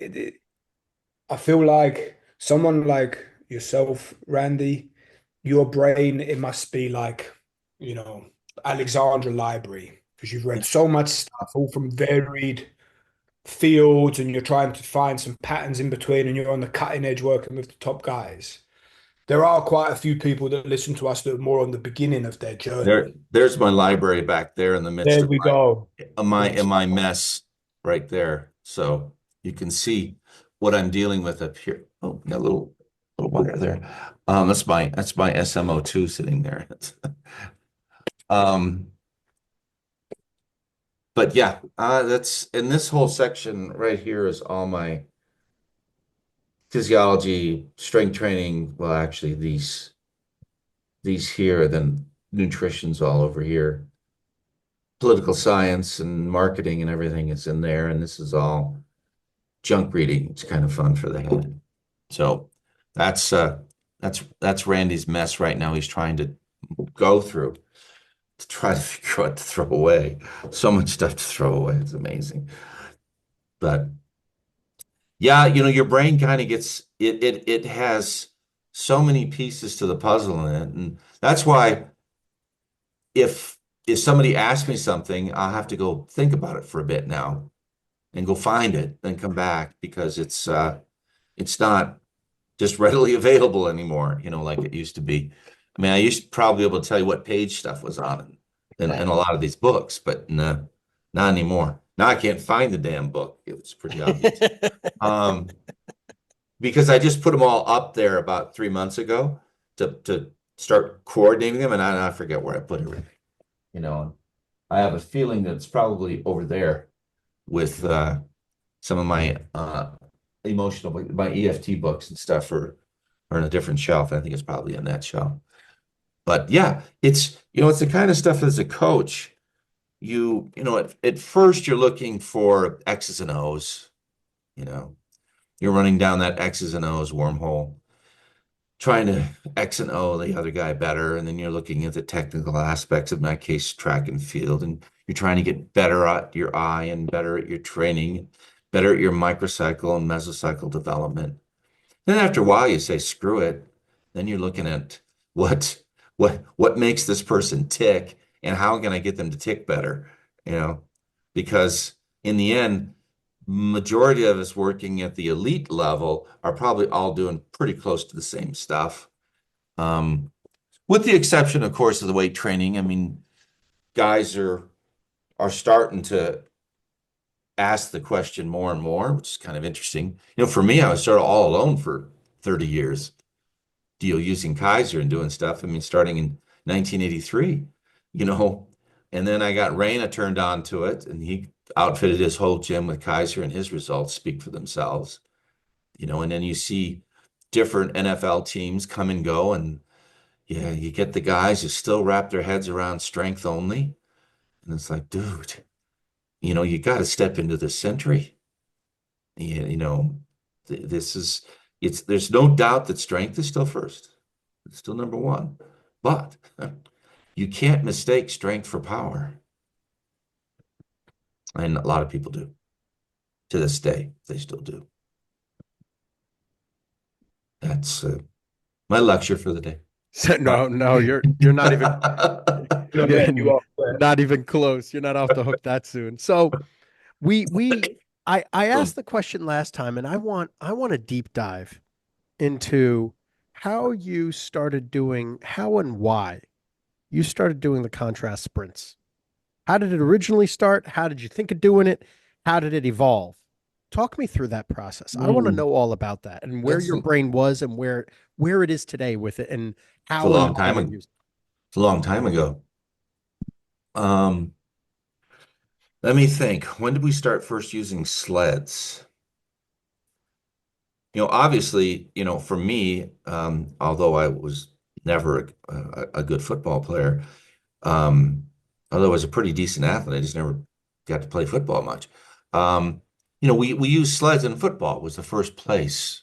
it, I feel like someone like yourself, Randy, your brain, it must be like, you know, Alexandra Library, because you've read so much stuff, all from varied fields, and you're trying to find some patterns in between, and you're on the cutting edge working with the top guys. There are quite a few people that listen to us that are more on the beginning of their journey. There's my library back there in the midst There of we go. Yes. my mess right there. So you can see what I'm dealing with up here. Oh, got a little wire there. That's my SMO2 sitting there. Um, but yeah, that's and this whole section right here is all my physiology, strength training. Well, actually, these here, then nutrition's all over here. Political science and marketing and everything is in there, and this is all junk reading. It's kind of fun for the head. So that's that's Randy's mess right now. He's trying to go through to try to figure out what to throw away. So much stuff to throw away. It's amazing. But yeah, your brain kind of gets it has so many pieces to the puzzle in it. And that's why if somebody asks me something, I'll have to go think about it for a bit now and go find it and come back because it's not just readily available anymore, like it used to be. I mean, I used to probably be able to tell you what page stuff was on in a lot of these books, but no, not anymore. Now I can't find the damn book. It was pretty obvious. Um, because I just put them all up there about 3 months ago to start coordinating them, and I forget where I put everything. I have a feeling that it's probably over there with some of my my EFT books and stuff are on a different shelf. I think it's probably on that shelf. But yeah, it's the kind of stuff as a coach, at first you're looking for X's and O's, you know, you're running down that X's and O's wormhole, trying to X and O the other guy better. And then you're looking at the technical aspects, of my case, track and field, and you're trying to get better at your eye and better at your training, better at your microcycle and mesocycle development. Then after a while, you say, screw it. Then you're looking at what what makes this person tick and how can I get them to tick better, you know? Because in the end, majority of us working at the elite level are probably all doing pretty close to the same stuff. Um, with the exception, of course, of the weight training. I mean, guys are starting to ask the question more and more, which is kind of interesting. For me, I was sort of all alone for 30 years, using Kaiser and doing stuff. I mean, starting in 1983, you know, and then I got Raina turned on to it, and he outfitted his whole gym with Kaiser, and his results speak for themselves, and then you see different NFL teams come and go, and yeah, you get the guys who still wrap their heads around strength only. And it's like, dude, you got to step into this century. You know, this is there's no doubt that strength is still first. It's still number one. But you can't mistake strength for power. And a lot of people do. To this day, they still do. That's my lecture for the day. So, no, no, you're not even you're You are. not even close. You're not off the hook that soon. So we I asked the question last time, and I want a deep dive into how and why you started doing the contrast sprints. How did it originally start? How did you think of doing it? How did it evolve? Talk me through that process. I want to Mm, know all about that and where that's your brain was and where it is today with it and it's a how and long why time you ago. use it. It's a long time ago. Um, Let me think. When did we start first using sleds? Obviously, for me, although I was never a good football player, um, although I was a pretty decent athlete, I just never got to play football much. We used sleds in football was the first place,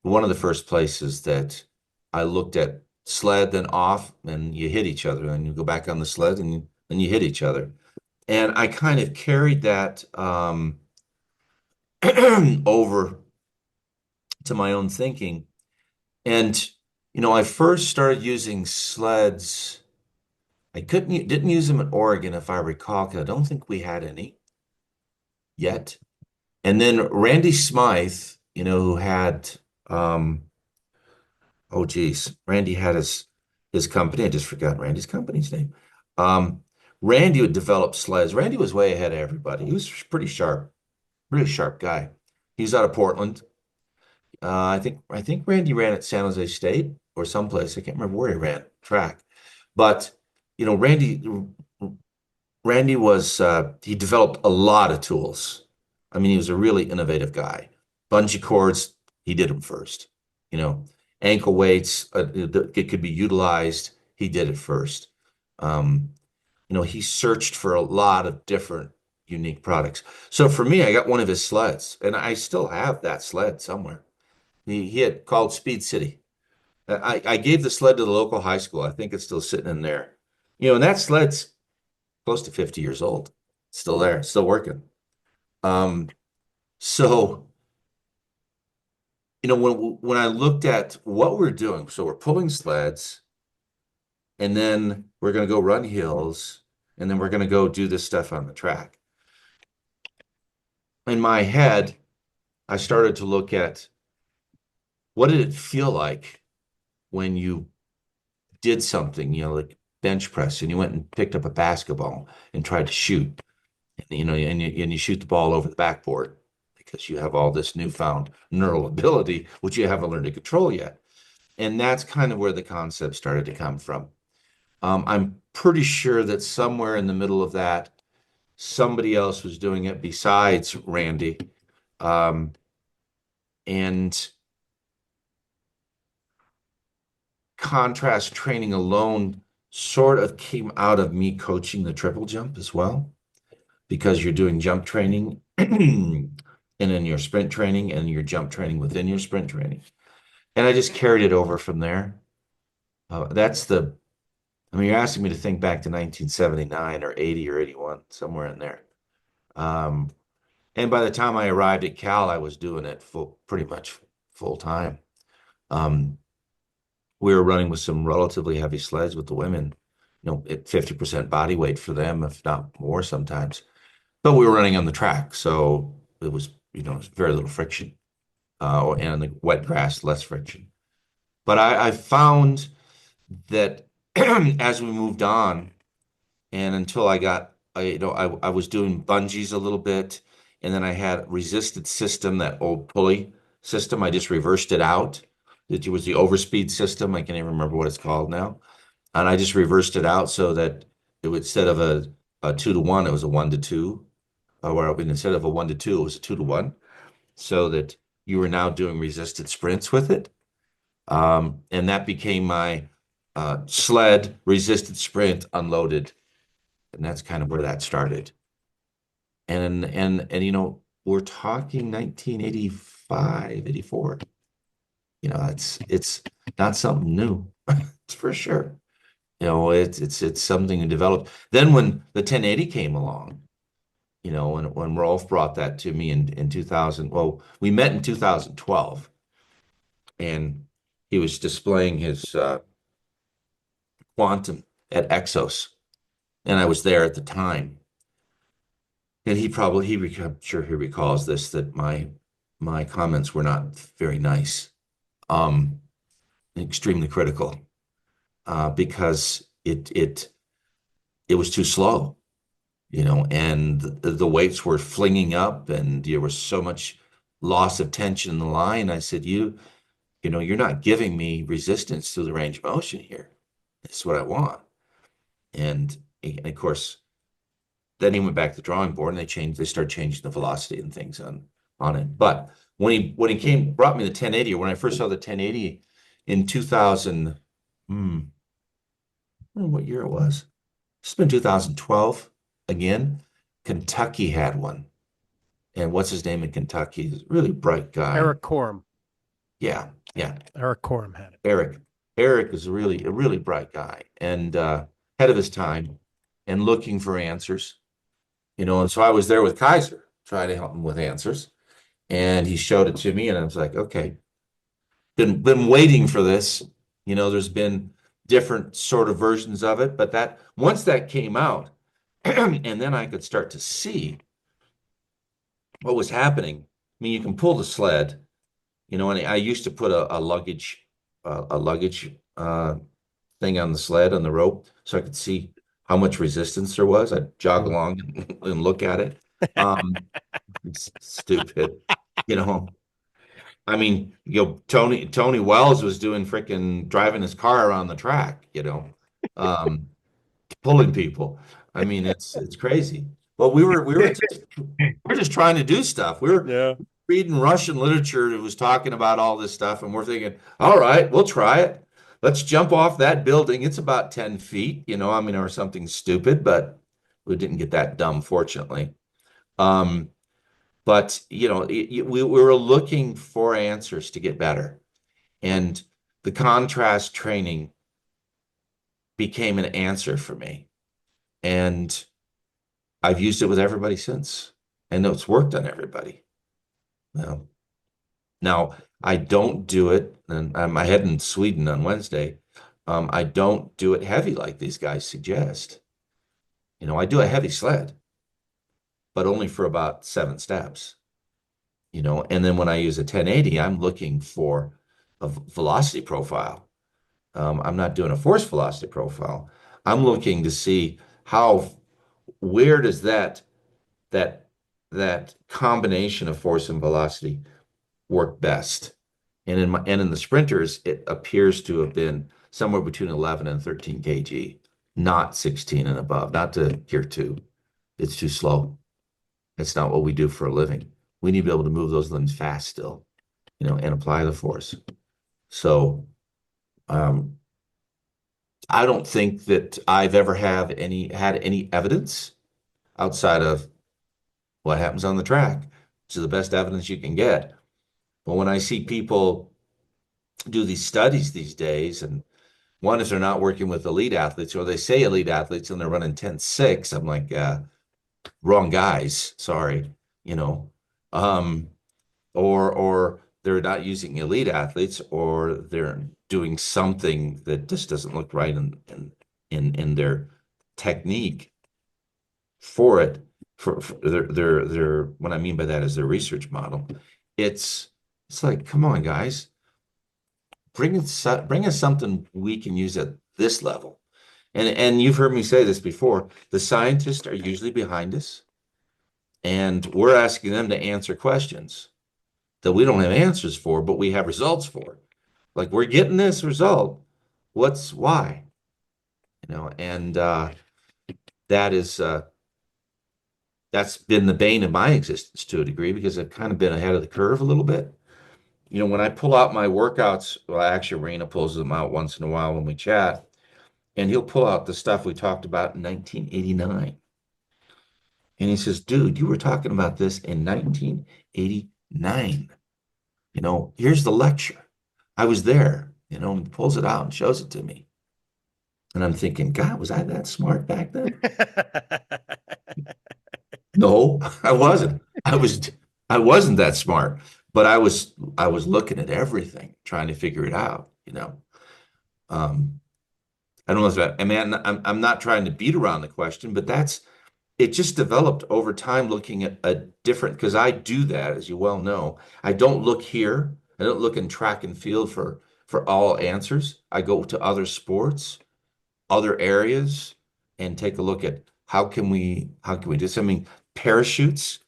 one of the first places that I looked at sled, then off, and you hit each other, and you go back on the sled, and you hit each other. And I kind of carried that. over to my own thinking. And, I first started using sleds. I didn't use them in Oregon, if I recall, 'cause I don't think we had any yet. And then Randy Smythe, who had, um, oh geez, Randy had his company. I just forgot Randy's company's name. Um, Randy would develop sleds. Randy was way ahead of everybody. He was pretty sharp, really sharp guy. He's out of Portland. I think Randy ran at San Jose State or someplace. I can't remember where he ran track, but Randy was he developed a lot of tools. I mean, he was a really innovative guy. Bungee cords, he did them first. You know, Ankle weights, it could be utilized. He did it first. Um, he searched for a lot of different unique products. So for me, I got one of his sleds, and I still have that sled somewhere. He had called Speed City. I gave the sled to the local high school. I think it's still sitting in there. And that sled's close to 50 years old. Still there, still working. Um, so, when I looked at what we're doing, so we're pulling sleds, and then we're going to go run hills, and then we're going to go do this stuff on the track. In my head, I started to look at what did it feel like when you did something, like bench press, and you went and picked up a basketball and tried to shoot, and you shoot the ball over the backboard because you have all this newfound neural ability, which you haven't learned to control yet. And that's kind of where the concept started to come from. I'm pretty sure that somewhere in the middle of that, somebody else was doing it besides Randy. And contrast training alone sort of came out of me coaching the triple jump as well, because you're doing jump training and then your sprint training and your jump training within your sprint training. And I just carried it over from there. You're asking me to think back to 1979 or 80 or 81, somewhere in there. And by the time I arrived at Cal, I was doing it pretty much full time. We were running with some relatively heavy sleds with the women, at 50% body weight for them, if not more sometimes. But we were running on the track, so it was, very little friction. And on the wet grass, less friction. But I found that as we moved on, and until I was doing bungees a little bit, and then I had resisted system, that old pulley system. I just reversed it out. It was the overspeed system. I can't even remember what it's called now. And I just reversed it out so that it would, instead of a 2-to-1, it was a 1-to-2. Or instead of a 1-to-2, it was a 2-to-1. So that you were now doing resisted sprints with it. And that became my sled resisted sprint unloaded. And that's kind of where that started. And we're talking 1985, 84. It's not something new. It's for sure. It's something to develop. Then when the 1080 came along, when Rolf brought that to me in 2000, well, we met in 2012, and he was displaying his quantum at Exos, and I was there at the time. And I'm sure he recalls this, that my comments were not very nice, extremely critical, because it was too slow, and the weights were flinging up, and there was so much loss of tension in the line. I said, you're not giving me resistance to the range of motion here. That's what I want. And of course, then he went back to the drawing board, and they started changing the velocity and things on it. But when he brought me the 1080, or when I first saw the 1080 in 2000, I don't know what year it was. It's been 2012 again. Kentucky had one. And what's his name in Kentucky? He's a really bright guy. Eric Corum. Yeah. Eric Corum had it. Eric is a really bright guy, and ahead of his time and looking for answers. And so I was there with Kaiser, trying to help him with answers. And he showed it to me, and I was like, okay, been waiting for this. There's been different sort of versions of it, but that once that came out, and then I could start to see what was happening. I mean, you can pull the sled, and I used to put a luggage thing on the sled on the rope so I could see how much resistance there was. I'd jog along and look at it. It's stupid, you know. I mean, Tony Wells was doing freaking driving his car around the track, um, pulling people. I mean, it's crazy. But we were just trying to do stuff. We were Yeah. reading Russian literature that was talking about all this stuff, and we're thinking, all right, we'll try it. Let's jump off that building. It's about 10 feet, I mean, or something stupid, but we didn't get that dumb, fortunately. Um, but we were looking for answers to get better. And the contrast training became an answer for me. And I've used it with everybody since. And it's worked on everybody. Well, now, I don't do it, and I'm heading in Sweden on Wednesday. I don't do it heavy like these guys suggest. I do a heavy sled, but only for about 7 steps. And then when I use a 1080, I'm looking for a velocity profile. I'm not doing a force velocity profile. I'm looking to see where does that that combination of force and velocity work best. And in the sprinters, it appears to have been somewhere between 11 and 13 kg, not 16 and above, not to gear 2. It's too slow. It's not what we do for a living. We need to be able to move those limbs fast still, and apply the force. So I don't think that I've ever had any evidence outside of what happens on the track, which is the best evidence you can get. But when I see people do these studies these days, and one, if they're not working with elite athletes, or they say elite athletes and they're running 10.6, I'm like, wrong guys, sorry, um, or they're not using elite athletes, or they're doing something that just doesn't look right in their technique for it. For their what I mean by that is their research model. It's like, come on, guys, bring us something we can use at this level. And you've heard me say this before. The scientists are usually behind us, and we're asking them to answer questions that we don't have answers for, but we have results for. Like, we're getting this result. Why? And that is that's been the bane of my existence to a degree, because I've kind of been ahead of the curve a little bit. When I pull out my workouts, well, actually, Rena pulls them out once in a while when we chat, and he'll pull out the stuff we talked about in 1989. And he says, dude, you were talking about this in 1989. Here's the lecture. I was there, and he pulls it out and shows it to me. And I'm thinking, God, was I that smart back then? No, I wasn't. I wasn't that smart, but I was looking at everything, trying to figure it out, I don't know if that, I mean, I'm not trying to beat around the question, but it just developed over time, looking at a different, because I do that, as you well know. I don't look here. I don't look in track and field for all answers. I go to other sports, other areas, and take a look at how can we do this. I mean, parachutes,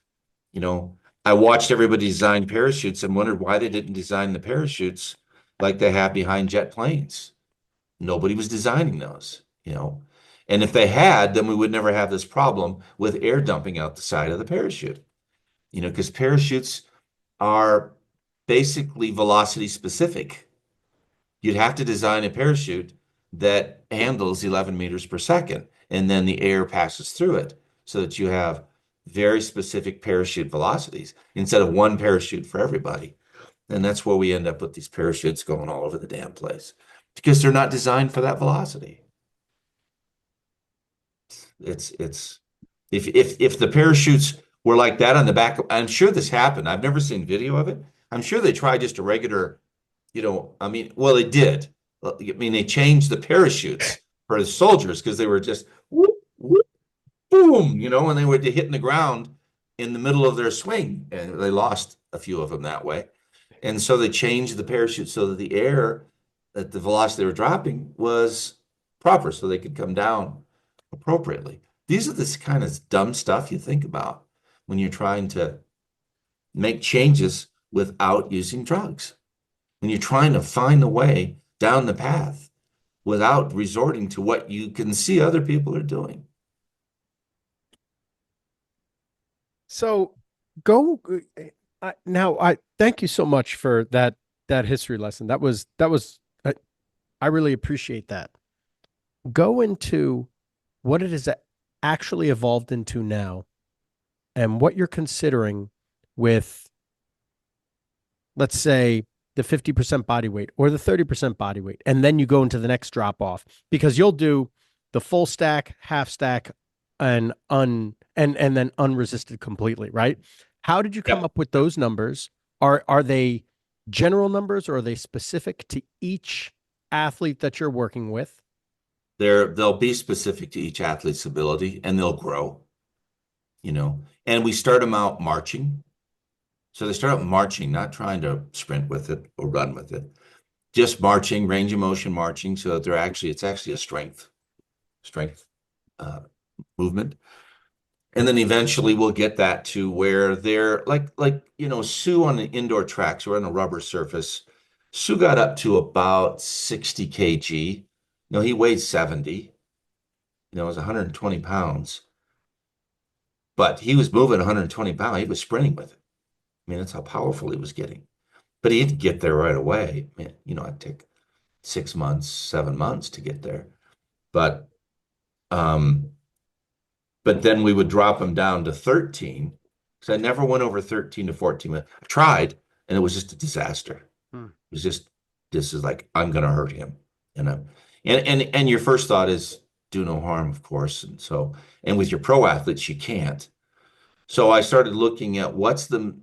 I watched everybody design parachutes and wondered why they didn't design the parachutes like they have behind jet planes. Nobody was designing those, And if they had, then we would never have this problem with air dumping out the side of the parachute, because parachutes are basically velocity specific. You'd have to design a parachute that handles 11 meters per second, and then the air passes through it so that you have very specific parachute velocities instead of one parachute for everybody. And that's where we end up with these parachutes going all over the damn place, because they're not designed for that velocity. It's if the parachutes were like that on the back. I'm sure this happened. I've never seen video of it. I'm sure they tried just a regular, I mean, well, they did. I mean, they changed the parachutes for the soldiers because they were just whoop, whoop, boom, and they were hitting the ground in the middle of their swing, and they lost a few of them that way. And so they changed the parachute so that the air at the velocity they were dropping was proper, so they could come down appropriately. These are this kind of dumb stuff you think about when you're trying to make changes without using drugs. When you're trying to find a way down the path without resorting to what you can see other people are doing. So go now. I thank you so much for that history lesson. That was I really appreciate that. Go into what it is that actually evolved into now, and what you're considering with, let's say, the 50% body weight or the 30% body weight, and then you go into the next drop off, because you'll do the full stack, half stack, and then unresisted completely, right? How did you come up with those numbers? Are they general numbers, or are they specific to each athlete that you're working with? They'll be specific to each athlete's ability, and they'll grow, and we start them out marching. So they start out marching, not trying to sprint with it or run with it, just marching, range of motion marching, so that it's actually a strength movement. And then eventually we'll get that to where they're like, Su on the indoor tracks or on a rubber surface. Su got up to about 60 kg. He weighed 70. It was 120 pounds. But he was moving 120 pounds. He was sprinting with it. I mean, that's how powerful he was getting. But he didn't get there right away. It'd take 6 months, 7 months to get there. But then we would drop him down to 13, because I never went over 13 to 14. I tried, and it was just a disaster. It was just, this is like, I'm going to hurt him. And your first thought is do no harm, of course. And with your pro athletes, you can't. So I started looking at what's the,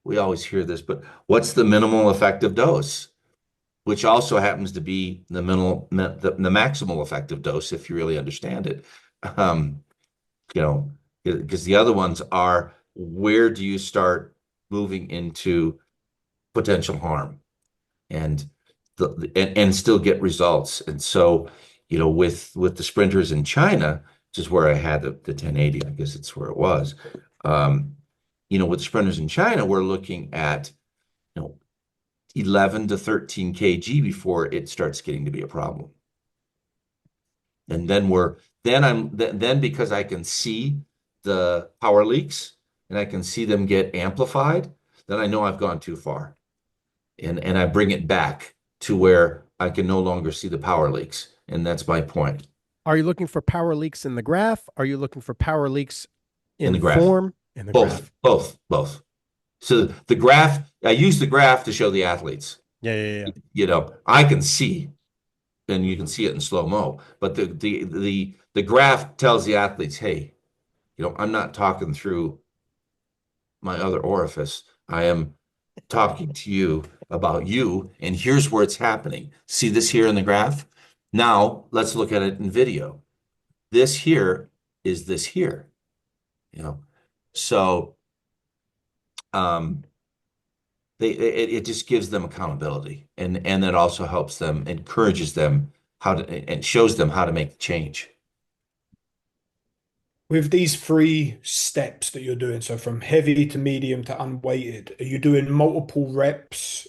we always hear this, but what's the minimal effective dose, which also happens to be the maximal effective dose, if you really understand it. Because the other ones are, where do you start moving into potential harm and still get results? And so, with the sprinters in China, which is where I had the 1080, I guess it's where it was. With the sprinters in China, we're looking at 11 to 13 kg before it starts getting to be a problem. And then because I can see the power leaks and I can see them get amplified, then I know I've gone too far. And I bring it back to where I can no longer see the power leaks. And that's my point. Are you looking for power leaks in the graph? Are you looking for power leaks in the graph? Form? In the graph. Both. So the graph, I use the graph to show the athletes. Yeah. I can see, and you can see it in slow-mo, but the graph tells the athletes, hey, I'm not talking through my other orifice. I am talking to you about you, and here's where it's happening. See this here in the graph? Now let's look at it in video. This here is this here, So it just gives them accountability, and that also helps them, encourages them and shows them how to make the change. With these 3 steps that you're doing, so from heavy to medium to unweighted, are you doing multiple reps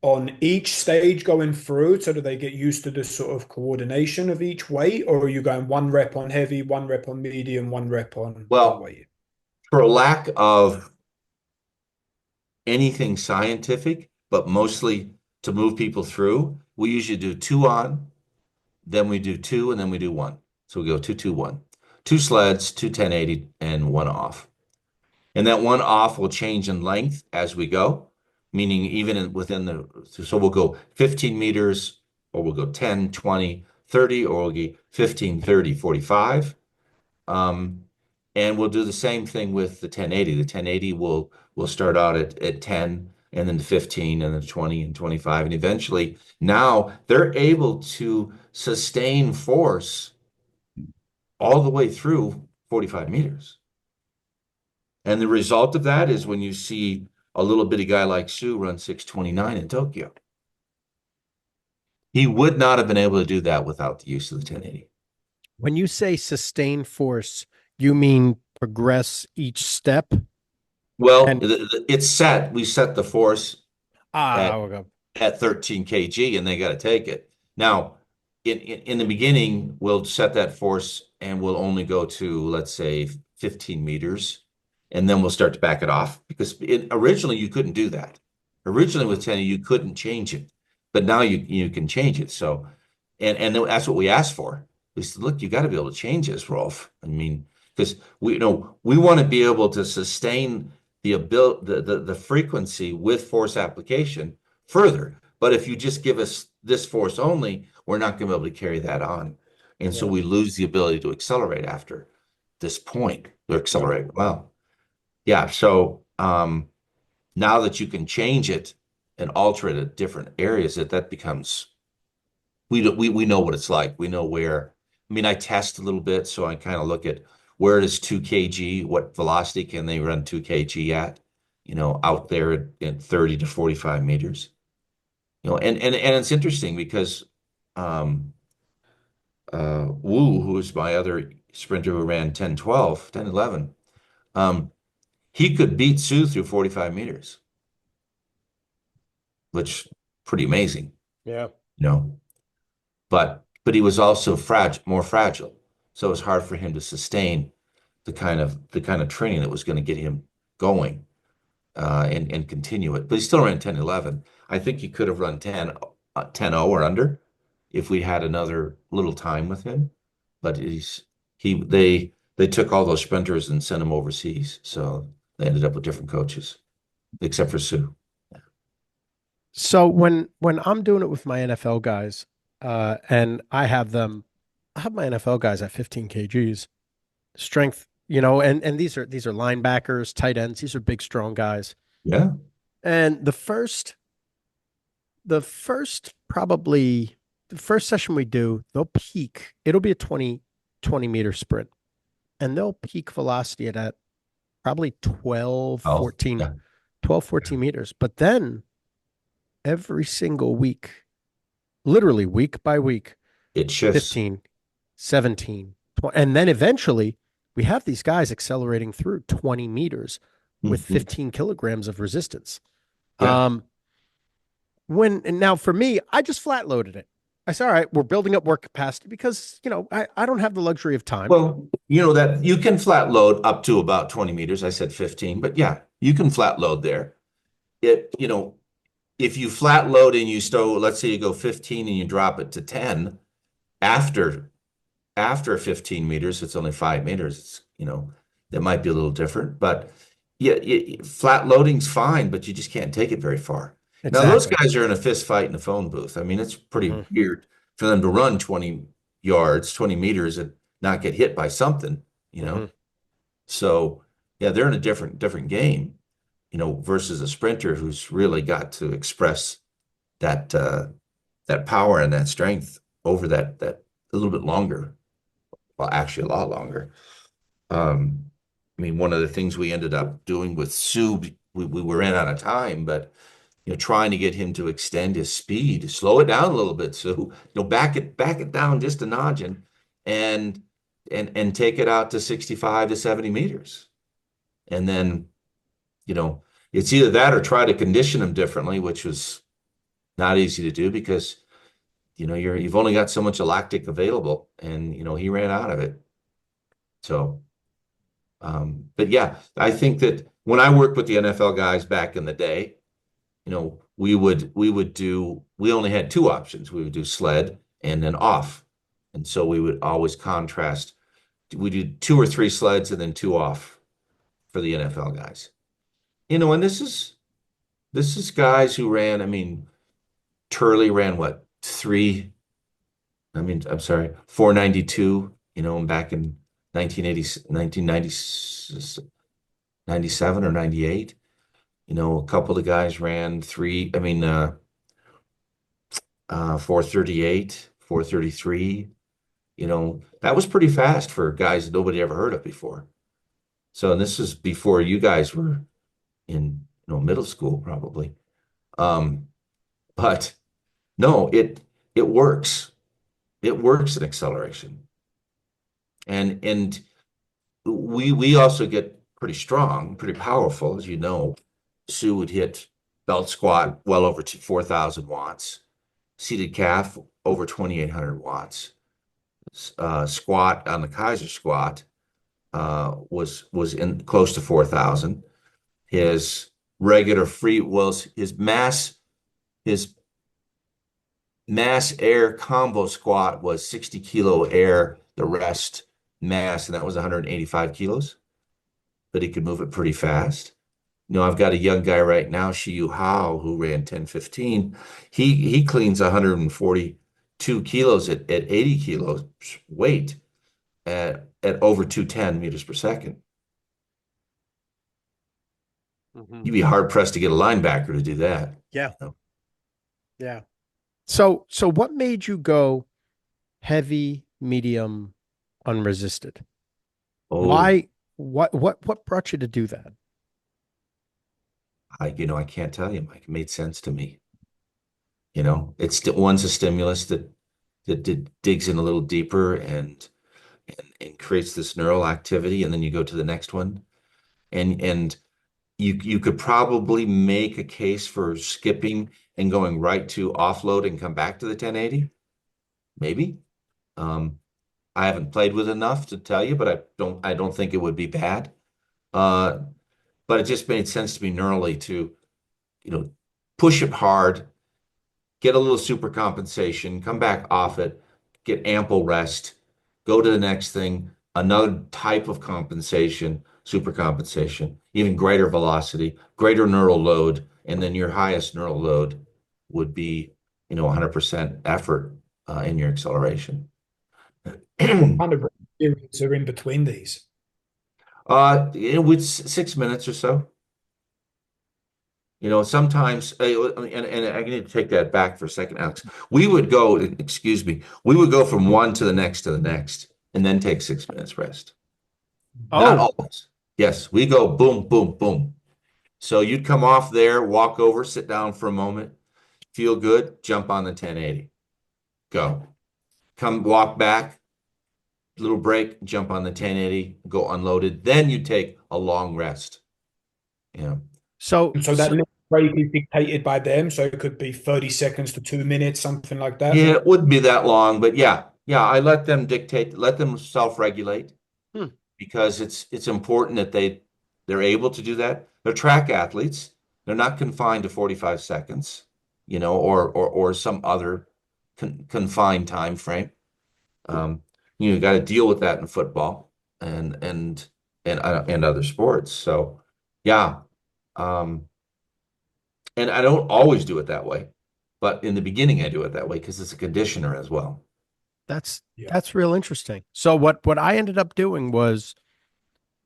on each stage going through so that they get used to the sort of coordination of each weight, or are you going 1 rep on heavy, 1 rep on medium, 1 rep on unweighted? For lack of anything scientific, but mostly to move people through, we usually do 2 on, then we do 2, and then we do 1. So we go 2, 2, 1. 2 sleds, 2 1080, and 1 off. And that 1 off will change in length as we go, meaning even within so we'll go 15 meters, or we'll go 10, 20, 30, or we'll go 15, 30, 45. And we'll do the same thing with the 1080. The 1080 will start out at 10 and then to 15 and then 20 and 25. And eventually now they're able to sustain force all the way through 45 meters. And the result of that is when you see a little bitty guy like Su run 6:29 in Tokyo. He would not have been able to do that without the use of the 1080. When you say sustain force, you mean progress each step? Well, And it's set. We set the force at okay. at 13 kg and they got to take it. Now, in the beginning, we'll set that force and we'll only go to, let's say, 15 meters, and then we'll start to back it off because originally you couldn't do that. Originally with 10, you couldn't change it, but now you can change it. So, and that's what we asked for. We said, look, you got to be able to change this, Rolf. I mean, because we want to be able to sustain the frequency with force application further. But if you just give us this force only, we're not going to be able to carry that on. And so we lose the ability to accelerate after this point, or accelerate. Well, yeah. So now that you can change it and alter it at different areas, that becomes, we know what it's like. We know where, I mean, I test a little bit, so I kind of look at where it is 2 kg, what velocity can they run 2 kg at, out there at 30 to 45 meters. And it's interesting because Wu, who was my other sprinter who ran 10-12, 10-11, he could beat Su through 45 meters, which pretty amazing, Yeah. But he was also more fragile. So it was hard for him to sustain the kind of training that was going to get him going and continue it. But he still ran 10-11. I think he could have run 10-0 or under if we had another little time with him. But they took all those sprinters and sent them overseas. So they ended up with different coaches, except for Su. So when I'm doing it with my NFL guys, and I have my NFL guys at 15 kgs strength, and these are linebackers, tight ends, these are big, strong guys. Yeah. And the first session we do, they'll peak, it'll be a 20 meter sprint, and they'll peak velocity at probably 12, 14, yeah. 12, 14 meters. But then every single week, literally week by week, It shifts. 15, 17, 20, and then eventually we have these guys accelerating through 20 meters with 15 kilograms of resistance. Yeah. Now for me, I just flat loaded it. I said, all right, we're building up work capacity because, I don't have the luxury of time. Well, that you can flat load up to about 20 meters. I said 15, but yeah, you can flat load there. If you flat load and let's say you go 15 and you drop it to 10 after 15 meters, it's only 5 meters. It's, that might be a little different, but yeah, flat loading's fine, but you just can't take it very far. Now, those guys are in a fist fight in a phone booth. I mean, it's pretty weird for them to run 20 yards, 20 meters and not get hit by something, So, yeah, they're in a different game, versus a sprinter who's really got to express that power and that strength over that a little bit longer. Well, actually a lot longer. I mean, one of the things we ended up doing with Su, we ran out of time, but trying to get him to extend his speed, slow it down a little bit. So, back it down just a notch and take it out to 65 to 70 meters. And then, it's either that or try to condition him differently, which was not easy to do because, you've only got so much lactic available and, he ran out of it. So, but yeah, I think that when I worked with the NFL guys back in the day, we only had two options. We would do sled and then off. And so we would always contrast. We do 2 or 3 sleds and then 2 off for the NFL guys. And this is guys who ran, I mean, Turley ran what, 492, back in 1980, 1997 or 98. You know, a couple of guys ran 438, 433. You know, that was pretty fast for guys that nobody ever heard of before. So, and this is before you guys were in, middle school probably. Um, but no, it works. It works in acceleration. And we also get pretty strong, pretty powerful, as you know. Sue would hit belt squat well over 4,000 watts, seated calf over 2,800 watts. Squat on the Kaiser squat was in close to 4,000. His regular free was his mass air combo squat was 60 kilo air, the rest mass, and that was 185 kilos. But he could move it pretty fast. I've got a young guy right now, Shiyu Hao, who ran 10:15. He cleans 142 kilos at 80 kilos weight at over 210 meters per second. You'd be hard pressed to get a linebacker to do that. Yeah. Yeah. So what made you go heavy, medium, unresisted? Why? What brought you to do that? I can't tell you, Mike. It made sense to me. One's a stimulus that digs in a little deeper and creates this neural activity, and then you go to the next one, and you could probably make a case for skipping and going right to offload and come back to the 1080, maybe. I haven't played with enough to tell you, but I don't think it would be bad. But it just made sense to me neurally to, push it hard, get a little supercompensation, come back off it, get ample rest, go to the next thing, another type of compensation, supercompensation, even greater velocity, greater neural load, and then your highest neural load would be, 100% effort in your acceleration. What kind of periods are in between these? With 6 minutes or so. Sometimes, and I need to take that back for a second, Alex. We would go from one to the next, and then take 6 minutes rest. Not always. Yes, we go boom, boom, boom. So you'd come off there, walk over, sit down for a moment, feel good, jump on the 1080. Go. Come walk back, little break, jump on the 1080, go unloaded. Then you take a long rest. Yeah. So that break is dictated by them. So it could be 30 seconds to 2 minutes, something like that. Yeah, it wouldn't be that long, but yeah. I let them dictate, let them self-regulate because it's important that they're able to do that. They're track athletes. They're not confined to 45 seconds, or some other confined time frame. You got to deal with that in football and other sports. So yeah. And I don't always do it that way, but in the beginning I do it that way because it's a conditioner as well. That's real interesting. So what I ended up doing was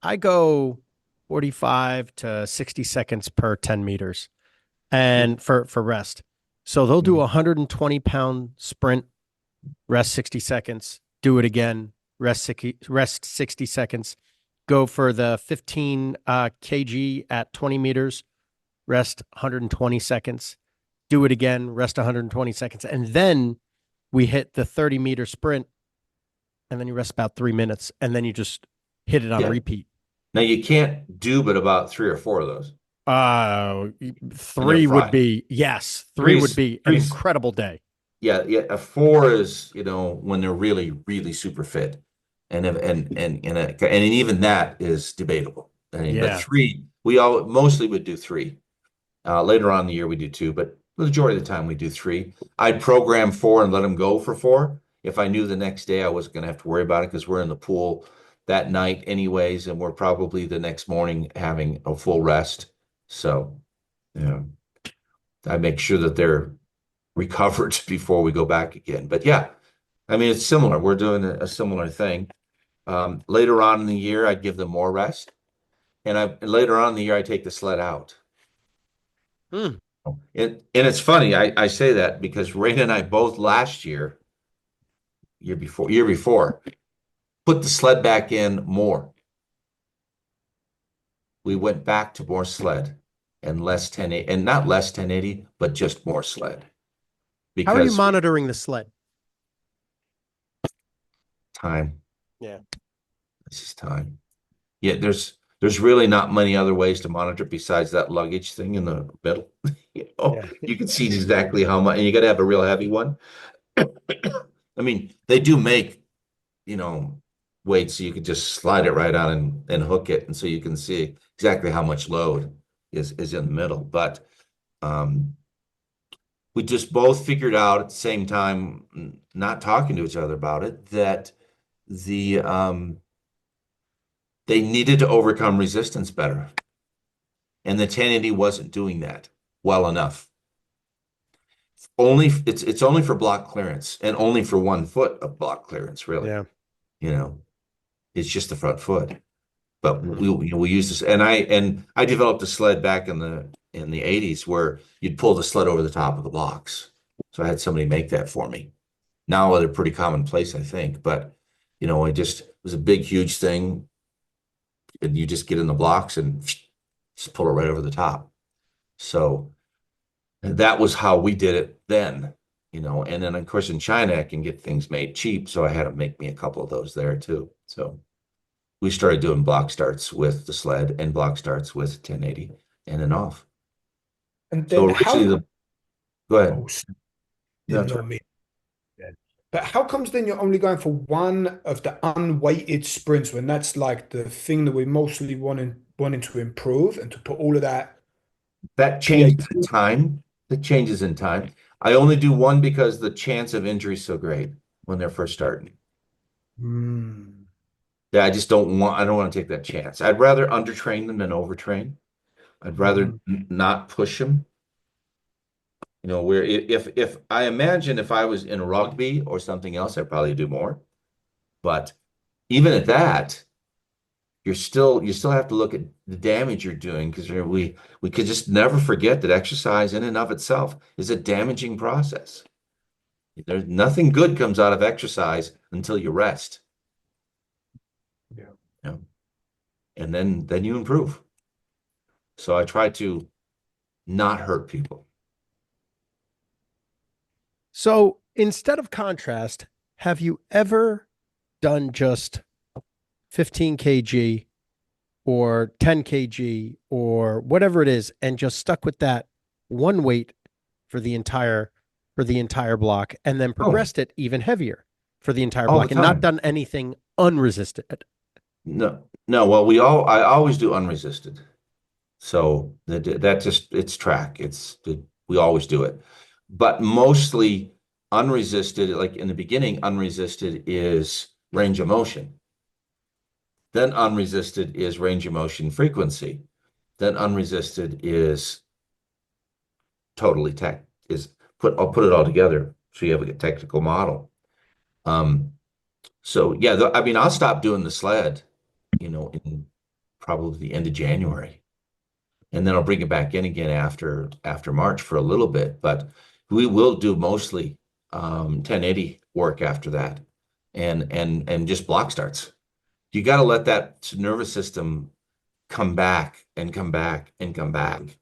I go 45 to 60 seconds per 10 meters and for rest. So they'll do a 120-pound sprint, rest 60 seconds, do it again, rest 60 seconds, go for the 15 kg at 20 meters, rest 120 seconds, do it again, rest 120 seconds. And then we hit the 30-meter sprint, and then you rest about 3 minutes, and then you just hit it on repeat. Now, you can't do but about 3 or 4 of those. Three would be, yes, three would be an incredible day. Yeah. A 4 is, when they're really, really super fit. And even that is debatable. But 3, we mostly would do 3. Later on in the year, we do 2, but the majority of the time we do 3. I'd program 4 and let them go for 4. If I knew the next day I wasn't going to have to worry about it because we're in the pool that night anyways, and we're probably the next morning having a full rest. So, I make sure that they're recovered before we go back again. But yeah, it's similar. We're doing a similar thing. Later on in the year, I'd give them more rest. And later on in the year, I take the sled out. Hmm. And it's funny, I say that because Raina and I both last year before, put the sled back in more. We went back to more sled and less 1080, and not less 1080, but just more sled. How are you Because monitoring the sled? time, Yeah. this is time. Yeah, there's really not many other ways to monitor besides that luggage thing in the middle. Yeah. You can see exactly how much, and you got to have a real heavy one. I mean, they do make, you know, weights so you could just slide it right on and hook it, and so you can see exactly how much load is in the middle. But um, we just both figured out at the same time, not talking to each other about it, that the they needed to overcome resistance better. And the 1080 wasn't doing that well enough. It's only for block clearance and only for 1 foot of block clearance, really. Yeah. You know, it's just the front foot. But we use this, and I developed a sled back in the 80s where you'd pull the sled over the top of the blocks. So I had somebody make that for me. Now they're pretty commonplace, I think, but it was a big, huge thing, and you just get in the blocks and just pull it right over the top. So that was how we did it then, and then of course in China I can get things made cheap, so I had to make me a couple of those there too. So we started doing block starts with the sled and block starts with 1080 and then off. And So then originally how? go Oh, ahead. No, didn't that's know right. me. But how comes then you're only going for one of the unweighted sprints when that's like the thing that we mostly wanting to improve and to put all of that That PA? changes in time. That changes in time. I only do one because the chance of injury is so great when they're first starting. Hmm. Yeah, I don't want to take that chance. I'd rather undertrain them than overtrain. I'd rather Mhm. not push them. Where if I imagine if I was in rugby or something else, I'd probably do more. But even at that, you still have to look at the damage you're doing, because we could just never forget that exercise in and of itself is a damaging process. There's nothing good comes out of exercise until you rest. Yeah. You know, and then you improve. So I try to not hurt people. So instead of contrast, have you ever done just 15 kg or 10 kg or whatever it is and just stuck with that one weight for the entire block and then Oh, progressed it even heavier for the entire all the block and not time. done anything unresisted? No, no. Well, I always do unresisted. So that just it's track. We always do it, but mostly unresisted. Like in the beginning, unresisted is range of motion. Then unresisted is range of motion frequency. Then unresisted is totally tech. I'll put it all together so you have a technical model. Um, so yeah, I mean, I'll stop doing the sled, in probably the end of January. And then I'll bring it back in again after March for a little bit. But we will do mostly 1080 work after that, and just block starts. You got to let that nervous system come back and come back and come back,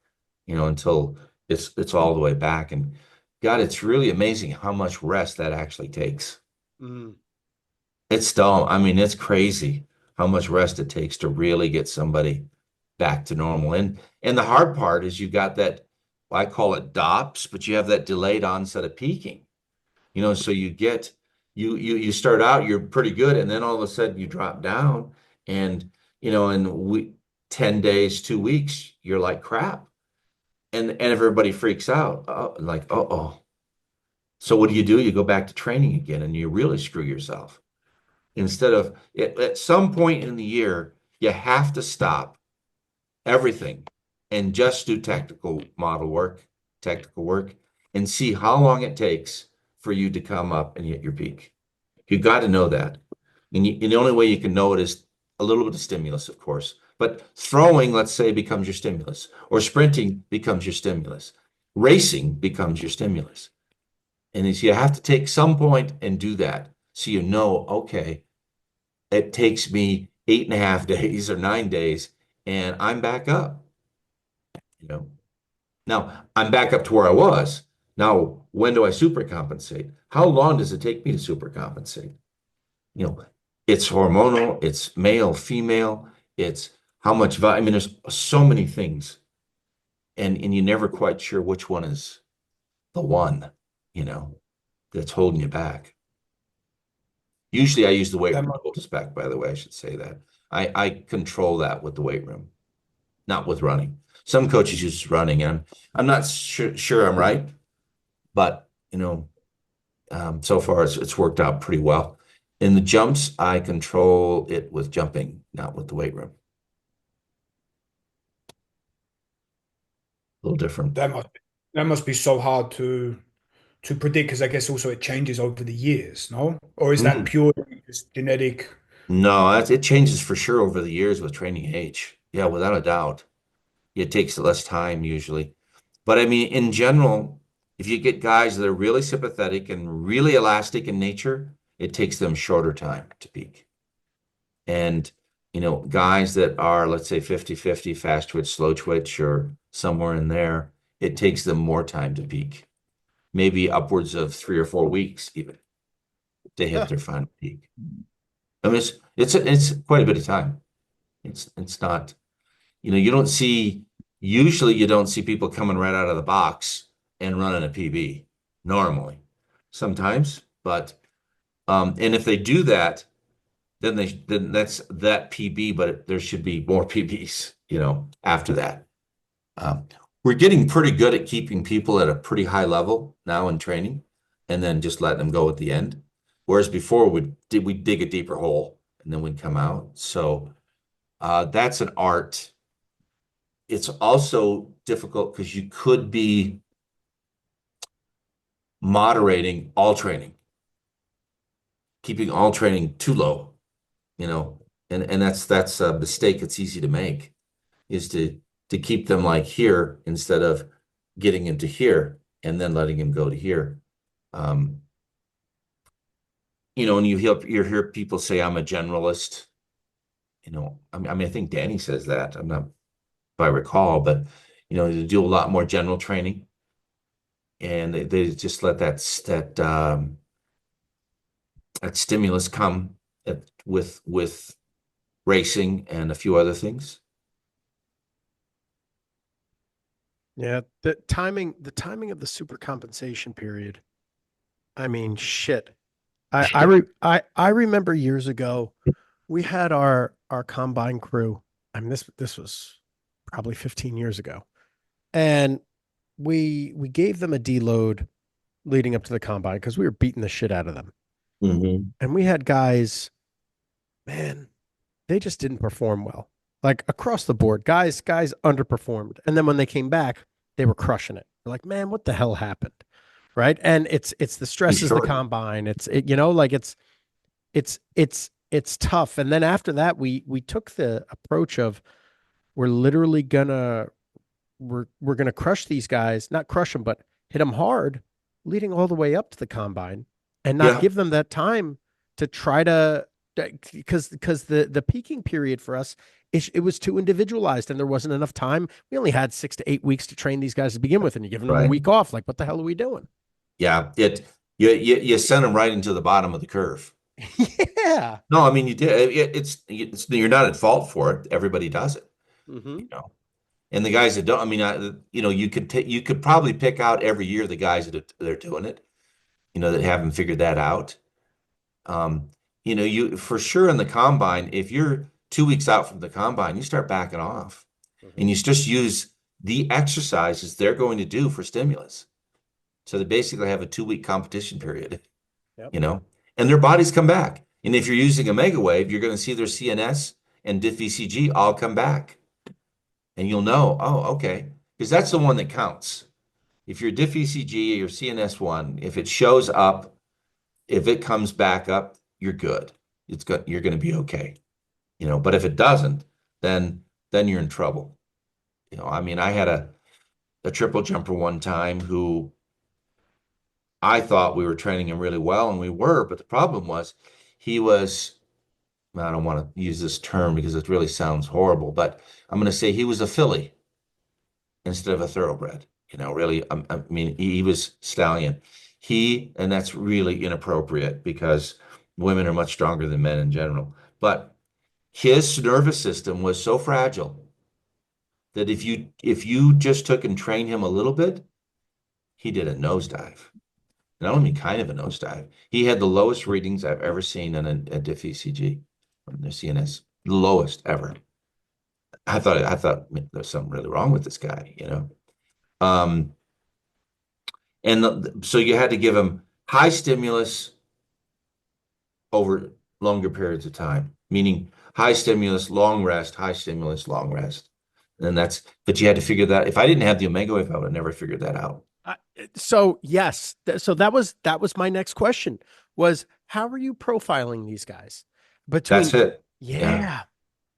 until it's all the way back. And God, it's really amazing how much rest that actually takes. Mm. It's still, I mean, it's crazy how much rest it takes to really get somebody back to normal. And the hard part is you got that, I call it DOPS, but you have that delayed onset of peaking. So you start out, you're pretty good, and then all of a sudden you drop down, and in 10 days, 2 weeks, you're like crap. And everybody freaks out. Like, uh-oh. So what do? You go back to training again and you really screw yourself. Instead of at some point in the year, you have to stop everything and just do technical work, and see how long it takes for you to come up and hit your peak. You got to know that. And the only way you can know it is a little bit of stimulus, of course. But throwing, let's say, becomes your stimulus, or sprinting becomes your stimulus. Racing becomes your stimulus. And is you have to take some point and do that. So you know, okay, it takes me 8.5 days or 9 days, and I'm back up, you know. Now I'm back up to where I was. Now, when do I supercompensate? How long does it take me to supercompensate? You know, it's hormonal, it's male, female, it's how much I mean, there's so many things. And you're never quite sure which one is the one, you know, that's holding you back. Usually I use the weight That room to must, hold us back, by the way, I should say that. I control that with the weight room, not with running. Some coaches use running, and I'm not sure I'm right, but you know, so far it's worked out pretty well. In the jumps, I control it with jumping, not with the weight room. A little different. that must be so hard to predict because I guess also it changes over the years, no? Or is that Mm. purely just genetic? No, it changes for sure over the years with training age. Yeah, without a doubt. It takes less time usually. But I mean, in general, if you get guys that are really sympathetic and really elastic in nature, it takes them shorter time to peak. And, you know, guys that are, let's say, 50-50, fast twitch, slow twitch, or somewhere in there, it takes them more time to peak. Maybe upwards of 3 or 4 weeks even to hit Huh. their final peak. I mean, it's quite a bit of time. It's not, you know, usually you don't see people coming right out of the box and running a PB normally. Sometimes, but and if they do that, then that's that PB, but there should be more PBs, you know, after that. Um, we're getting pretty good at keeping people at a pretty high level now in training, and then just letting them go at the end. Whereas before we dig a deeper hole and then we'd come out. So that's an art. It's also difficult because you could be moderating all training, keeping all training too low, you know, and that's a mistake it's easy to make, is to keep them like here instead of getting into here and then letting him go to here. Um, you know, and you hear people say I'm a generalist. You know, I mean, I think Danny says that. I'm not, if I recall, but you know, they do a lot more general training, and they just let that stimulus come with racing and a few other things. Yeah, the timing of the supercompensation period. I mean, shit. I remember years ago, we had our combine crew. I mean, this was probably 15 years ago, and we gave them a deload leading up to the combine because we were beating the shit out of them, Hmm. and we had guys, man, they just didn't perform well, like across the board. Guys underperformed, and then when they came back, they were crushing it. We're like, man, what the hell happened, right? And it's the Too stresses, of the short. combine. Like it's tough. And then after that, we took the approach of we're literally we're gonna crush these guys, not crush them, but hit them hard, leading all the way up to the combine, and not Yeah, give them that time to try to, because the peaking period for us, it was too individualized and there wasn't enough time. We only had 6 to 8 weeks to train these guys to begin with, and you're giving them a right. week off. Like, what the hell are we doing? Yeah, you send them right into the bottom of the curve. Yeah. No, I mean you did. It's you're not at fault for it. Everybody does it, Hmm. you know. And the guys that don't, I mean, you know, you could probably pick out every year the guys they're doing it, you know, that haven't figured that out. Um, you know, you for sure in the combine, if you're 2 weeks out from the combine, you start backing off, Hmm. and you just use the exercises they're going to do for stimulus. So they basically have a 2 week competition period, Yep. you know, and their bodies come back. And if you're using OmegaWave, you're going to see their CNS and diff VCG all come back. And you'll know, oh, okay, because that's the one that counts. If your diff ECG or your CNS one, if it shows up, if it comes back up, you're good. you're going to be okay. But if it doesn't, then you're in trouble. I mean, I had a triple jumper one time who I thought we were training him really well, and we were, but the problem was he was, I don't want to use this term because it really sounds horrible, but I'm going to say he was a filly instead of a thoroughbred. Really, I mean, he was stallion. And that's really inappropriate because women are much stronger than men in general. But his nervous system was so fragile that if you just took and trained him a little bit, he did a nosedive. And I don't mean kind of a nosedive. He had the lowest readings I've ever seen in a diff ECG, on the CNS, the lowest ever. I thought there's something really wrong with this guy. Um, and so you had to give him high stimulus over longer periods of time, meaning high stimulus, long rest, high stimulus, long rest. And but you had to figure that. If I didn't have the OmegaWave, I would have never figured that out. So yes, so that was my next question was, how are you profiling these guys? That's it. Yeah.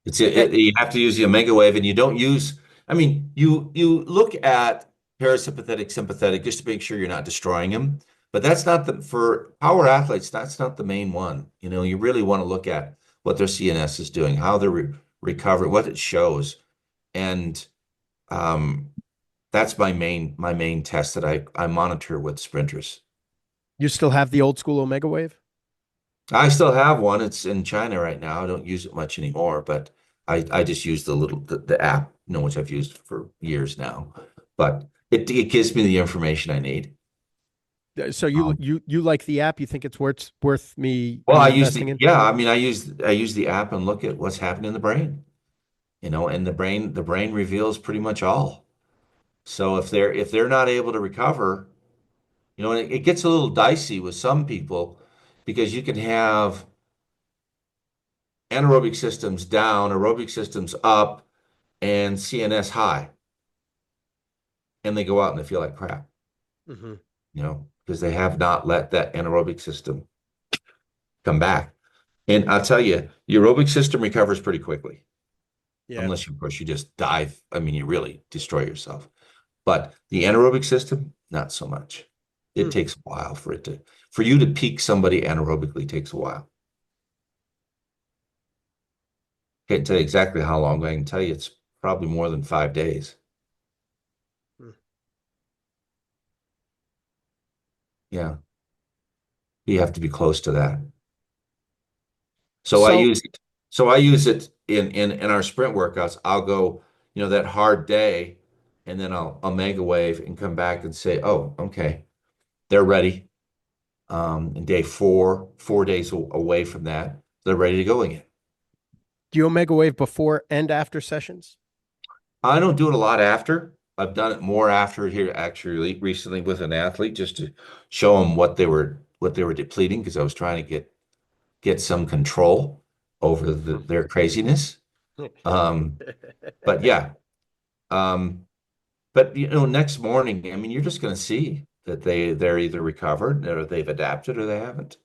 You have to use the OmegaWave, and you don't use, I mean, you look at parasympathetic, sympathetic, just to make sure you're not destroying them. But that's not for power athletes, that's not the main one. You really want to look at what their CNS is doing, how they're recovering, what it shows. And that's my main test that I monitor with sprinters. You still have the old school OmegaWave? I still have one. It's in China right now. I don't use it much anymore, but I just use the app, which I've used for years now. But it gives me the information I need. So you like the app? You think it's worth me Well, I investing in? I mean, I use the app and look at what's happening in the brain, and the brain reveals pretty much all. So if they're not able to recover, and it gets a little dicey with some people because you can have anaerobic systems down, aerobic systems up, and CNS high. And they go out and they feel like crap, because they have not let that anaerobic system come back. And I'll tell you, the aerobic system recovers pretty quickly. Yeah. Unless, of course, you just dive. I mean, you really destroy yourself. But the anaerobic system, not so much. It takes a while for you to peak somebody anaerobically takes a while. Can't tell you exactly how long. I can tell you it's probably more than 5 days. Yeah. You have to be close to that. So I use it in our sprint workouts. I'll go, that hard day, and then I'll OmegaWave and come back and say, oh, okay, they're ready. And day 4 days away from that, they're ready to go again. Do you OmegaWave before and after sessions? I don't do it a lot after. I've done it more after here actually recently with an athlete just to show them what they were depleting, because I was trying to get some control over their craziness. But yeah. But next morning, I mean, you're just going to see that they're either recovered or they've adapted or they haven't.